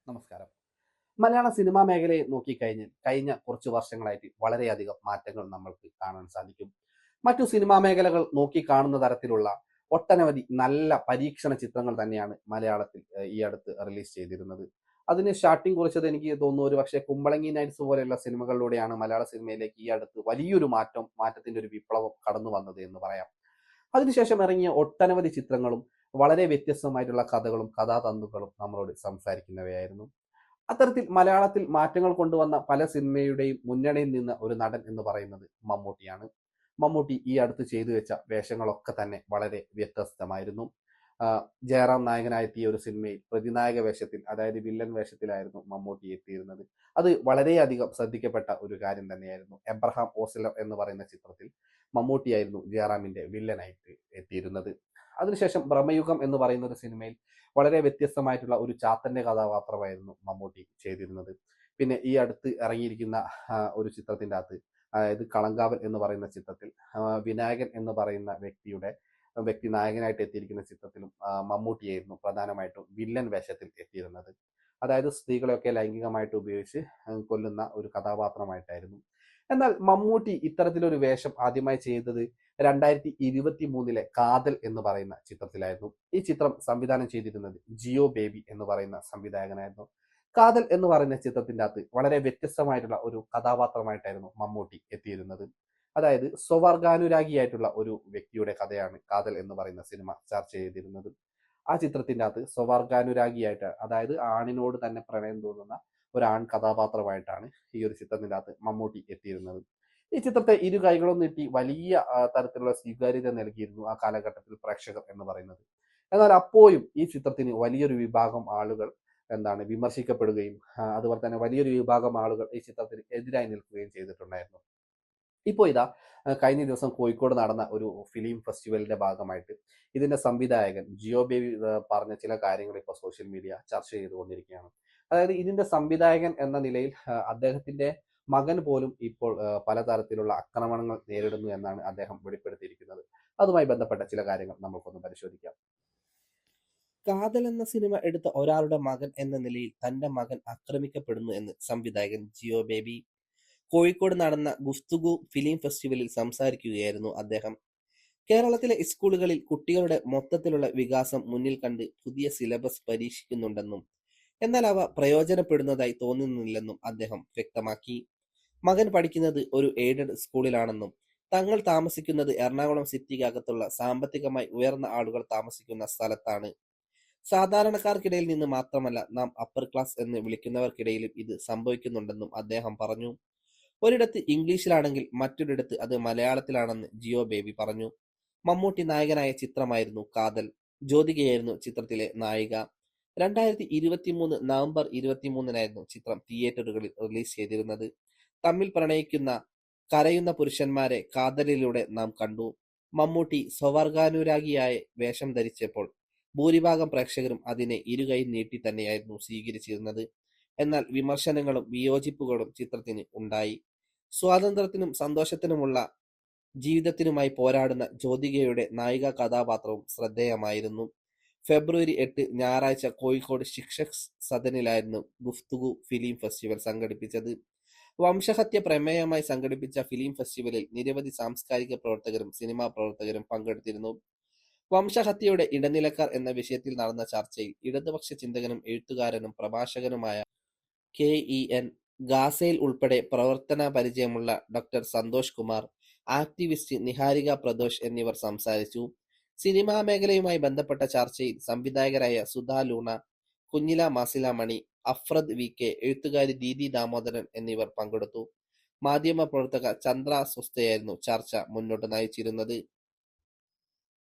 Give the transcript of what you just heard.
നമസ്കാരം. മലയാള സിനിമാ മേഖലയെ നോക്കിക്കഴിഞ്ഞാൽ കഴിഞ്ഞ കുറച്ച് വർഷങ്ങളായിട്ട് വളരെയധികം മാറ്റങ്ങൾ നമ്മൾക്ക് കാണാൻ സാധിക്കും. മറ്റു സിനിമാ മേഖലകൾ നോക്കിക്കാണുന്ന തരത്തിലുള്ള ഒട്ടനവധി നല്ല പരീക്ഷണ ചിത്രങ്ങൾ തന്നെയാണ് മലയാളത്തിൽ ഈ അടുത്ത് റിലീസ് ചെയ്തിരുന്നത്. അതിന് സ്റ്റാർട്ടിങ് കുറിച്ചത് എനിക്ക് തോന്നുന്നു ഒരുപക്ഷേ കുമ്പളങ്ങി നൈറ്റ്സ് പോലെയുള്ള സിനിമകളിലൂടെയാണ് മലയാള സിനിമയിലേക്ക് ഈ അടുത്ത് വലിയൊരു മാറ്റത്തിന്റെ ഒരു വിപ്ലവം കടന്നു വന്നത് എന്ന് പറയാം. അതിനുശേഷം ഇറങ്ങിയ ഒട്ടനവധി ചിത്രങ്ങളും വളരെ വ്യത്യസ്തമായിട്ടുള്ള കഥകളും കഥാതന്തുക്കളും നമ്മളോട് സംസാരിക്കുന്നവയായിരുന്നു. അത്തരത്തിൽ മലയാളത്തിൽ മാറ്റങ്ങൾ കൊണ്ടുവന്ന പല സിനിമയുടെയും മുന്നണിയിൽ നിന്ന ഒരു നടൻ എന്ന് പറയുന്നത് മമ്മൂട്ടിയാണ്. മമ്മൂട്ടി ഈ അടുത്ത് ചെയ്തു വെച്ച വേഷങ്ങളൊക്കെ തന്നെ വളരെ വ്യത്യസ്തമായിരുന്നു. ജയറാം നായകനായെത്തിയ ഒരു സിനിമയിൽ പ്രതിനായക വേഷത്തിൽ, അതായത് വില്ലൻ വേഷത്തിലായിരുന്നു മമ്മൂട്ടി എത്തിയിരുന്നത്. അത് വളരെയധികം ശ്രദ്ധിക്കപ്പെട്ട ഒരു കാര്യം തന്നെയായിരുന്നു. എബ്രഹാം ഓസ്ലർ എന്ന് പറയുന്ന ചിത്രത്തിൽ മമ്മൂട്ടിയായിരുന്നു ജയറാമിന്റെ വില്ലനായിട്ട് എത്തിയിരുന്നത്. അതിനുശേഷം ബ്രഹ്മയുഗം എന്ന് പറയുന്ന ഒരു സിനിമയിൽ വളരെ വ്യത്യസ്തമായിട്ടുള്ള ഒരു ചാത്തന്റെ കഥാപാത്രമായിരുന്നു മമ്മൂട്ടി ചെയ്തിരുന്നത്. പിന്നെ ഈ അടുത്ത് ഇറങ്ങിയിരിക്കുന്ന ഒരു ചിത്രത്തിന്റെ അകത്ത്, അതായത് കളങ്കാവൽ എന്ന് പറയുന്ന ചിത്രത്തിൽ വിനായകൻ എന്ന് പറയുന്ന വ്യക്തി നായകനായിട്ട് എത്തിയിരിക്കുന്ന ചിത്രത്തിലും മമ്മൂട്ടിയായിരുന്നു പ്രധാനമായിട്ടും വില്ലൻ വേഷത്തിൽ എത്തിയിരുന്നത്. അതായത് സ്ത്രീകളെയൊക്കെ ലൈംഗികമായിട്ട് ഉപയോഗിച്ച് കൊല്ലുന്ന ഒരു കഥാപാത്രമായിട്ടായിരുന്നു. എന്നാൽ മമ്മൂട്ടി ഇത്തരത്തിലൊരു വേഷം ആദ്യമായി ചെയ്തത് 2023 കാതൽ എന്ന് പറയുന്ന ചിത്രത്തിലായിരുന്നു. ഈ ചിത്രം സംവിധാനം ചെയ്തിരുന്നത് ജിയോ ബേബി എന്ന് പറയുന്ന സംവിധായകനായിരുന്നു. കാതൽ എന്ന് പറയുന്ന ചിത്രത്തിന്റെ അകത്ത് വളരെ വ്യത്യസ്തമായിട്ടുള്ള ഒരു കഥാപാത്രമായിട്ടായിരുന്നു മമ്മൂട്ടി എത്തിയിരുന്നത്. അതായത് സ്വവർഗാനുരാഗിയായിട്ടുള്ള ഒരു വ്യക്തിയുടെ കഥയാണ് കാതൽ എന്ന് പറയുന്ന സിനിമ ചർച്ച ചെയ്തിരുന്നത്. ആ ചിത്രത്തിന്റെ അകത്ത് സ്വവർഗാനുരാഗിയായിട്ട്, അതായത് ആണിനോട് തന്നെ പ്രണയം തോന്നുന്ന ഒരു ആൺ കഥാപാത്രമായിട്ടാണ് ഈ ഒരു ചിത്രത്തിന്റെ അകത്ത് മമ്മൂട്ടി എത്തിയിരുന്നത്. ഈ ചിത്രത്തെ ഇരു കൈകളും നീട്ടി വലിയ തരത്തിലുള്ള സ്വീകാര്യത നൽകിയിരുന്നു ആ കാലഘട്ടത്തിൽ പ്രേക്ഷകർ എന്ന് പറയുന്നത്. എന്നാൽ അപ്പോഴും ഈ ചിത്രത്തിന് വലിയൊരു വിഭാഗം ആളുകൾ വിമർശിക്കപ്പെടുകയും അതുപോലെ തന്നെ വലിയൊരു വിഭാഗം ആളുകൾ ഈ ചിത്രത്തിന് എതിരായി നിൽക്കുകയും ചെയ്തിട്ടുണ്ടായിരുന്നു. ഇപ്പോൾ ഇതാ കഴിഞ്ഞ ദിവസം കോഴിക്കോട് നടന്ന ഒരു ഫിലിം ഫെസ്റ്റിവലിന്റെ ഭാഗമായിട്ട് ഇതിന്റെ സംവിധായകൻ ജിയോ ബേബി പറഞ്ഞ ചില കാര്യങ്ങൾ ഇപ്പോൾ സോഷ്യൽ മീഡിയ ചർച്ച ചെയ്തുകൊണ്ടിരിക്കുകയാണ്. അതായത് ഇതിന്റെ സംവിധായകൻ എന്ന നിലയിൽ അദ്ദേഹത്തിന്റെ മകൻ പോലും ഇപ്പോൾ പലതരത്തിലുള്ള ആക്രമണങ്ങൾ നേരിടുന്നു എന്നാണ് അദ്ദേഹം വെളിപ്പെടുത്തിയിരിക്കുന്നത്. അതുമായി ബന്ധപ്പെട്ട ചില കാര്യങ്ങൾ നമുക്കൊന്ന് പരിശോധിക്കാം. കാതൽ എന്ന സിനിമ എടുത്ത ഒരാളുടെ മകൻ എന്ന നിലയിൽ തന്റെ മകൻ ആക്രമിക്കപ്പെടുന്നു എന്ന് സംവിധായകൻ ജിയോ ബേബി കോഴിക്കോട് നടന്ന ഗുസ്തുഗു ഫിലിം ഫെസ്റ്റിവലിൽ സംസാരിക്കുകയായിരുന്നു അദ്ദേഹം. കേരളത്തിലെ സ്കൂളുകളിൽ കുട്ടികളുടെ മൊത്തത്തിലുള്ള വികാസം മുന്നിൽ കണ്ട് പുതിയ സിലബസ് പരീക്ഷിക്കുന്നുണ്ടെന്നും എന്നാൽ അവ പ്രയോജനപ്പെടുന്നതായി തോന്നുന്നില്ലെന്നും അദ്ദേഹം വ്യക്തമാക്കി. മകൻ പഠിക്കുന്നത് ഒരു എയ്ഡഡ് സ്കൂളിലാണെന്നും തങ്ങൾ താമസിക്കുന്നത് എറണാകുളം സിറ്റിക്കകത്തുള്ള സാമ്പത്തികമായി ഉയർന്ന ആളുകൾ താമസിക്കുന്ന സ്ഥലത്താണ്. സാധാരണക്കാർക്കിടയിൽ നിന്ന് മാത്രമല്ല നാം അപ്പർ ക്ലാസ് എന്ന് വിളിക്കുന്നവർക്കിടയിലും ഇത് സംഭവിക്കുന്നുണ്ടെന്നും അദ്ദേഹം പറഞ്ഞു. ഒരിടത്ത് ഇംഗ്ലീഷിലാണെങ്കിൽ മറ്റൊരിടത്ത് അത് മലയാളത്തിലാണെന്ന് ജിയോ ബേബി പറഞ്ഞു. മമ്മൂട്ടി നായകനായ ചിത്രമായിരുന്നു കാതൽ. ജ്യോതികയായിരുന്നു ചിത്രത്തിലെ നായിക. 2023 നവംബർ 23-നായിരുന്നു ചിത്രം തിയേറ്ററുകളിൽ റിലീസ് ചെയ്തിരുന്നത്. തമ്മിൽ പ്രണയിക്കുന്ന കരയുന്ന പുരുഷന്മാരെ കാതലിലൂടെ നാം കണ്ടു. മമ്മൂട്ടി സ്വവർഗാനുരാഗിയായ വേഷം ധരിച്ചപ്പോൾ ഭൂരിഭാഗം പ്രേക്ഷകരും അതിനെ ഇരുകൈ നീട്ടി തന്നെയായിരുന്നു സ്വീകരിച്ചിരുന്നത്. എന്നാൽ വിമർശനങ്ങളും വിയോജിപ്പുകളും ചിത്രത്തിന് ഉണ്ടായി. സ്വാതന്ത്ര്യത്തിനും സന്തോഷത്തിനുമുള്ള ജീവിതത്തിനുമായി പോരാടുന്ന ജ്യോതികയുടെ നായിക കഥാപാത്രവും ശ്രദ്ധേയമായിരുന്നു. ഫെബ്രുവരി 8 ഞായറാഴ്ച കോഴിക്കോട് ശിക്ഷക് സദനിലായിരുന്നു ഗുസ്തുഗു ഫിലിം ഫെസ്റ്റിവൽ സംഘടിപ്പിച്ചത്. വംശഹത്യ പ്രമേയമായി സംഘടിപ്പിച്ച ഫിലിം ഫെസ്റ്റിവലിൽ നിരവധി സാംസ്കാരിക പ്രവർത്തകരും സിനിമാ പ്രവർത്തകരും പങ്കെടുത്തിരുന്നു. വംശഹത്യയുടെ ഇടനിലക്കാർ എന്ന വിഷയത്തിൽ നടന്ന ചർച്ചയിൽ ഇടതുപക്ഷ ചിന്തകനും എഴുത്തുകാരനും പ്രഭാഷകനുമായ KEN ഗാസയിൽ ഉൾപ്പെടെ പ്രവർത്തന പരിചയമുള്ള ഡോക്ടർ സന്തോഷ് കുമാർ, ആക്ടിവിസ്റ്റ് നിഹാരിക പ്രദോഷ് എന്നിവർ സംസാരിച്ചു. സിനിമാ മേഖലയുമായി ബന്ധപ്പെട്ട ചർച്ചയിൽ സംവിധായകരായ സുധാ ലൂണ, കുഞ്ഞില മാസില മണി, അഫ്രദ് VK, എഴുത്തുകാരി ദീദി ദാമോദരൻ എന്നിവർ പങ്കെടുത്തു. മാധ്യമ പ്രവർത്തക ചന്ദ്ര സ്വസ്ഥയായിരുന്നു ചർച്ച മുന്നോട്ട് നയിച്ചിരുന്നത്.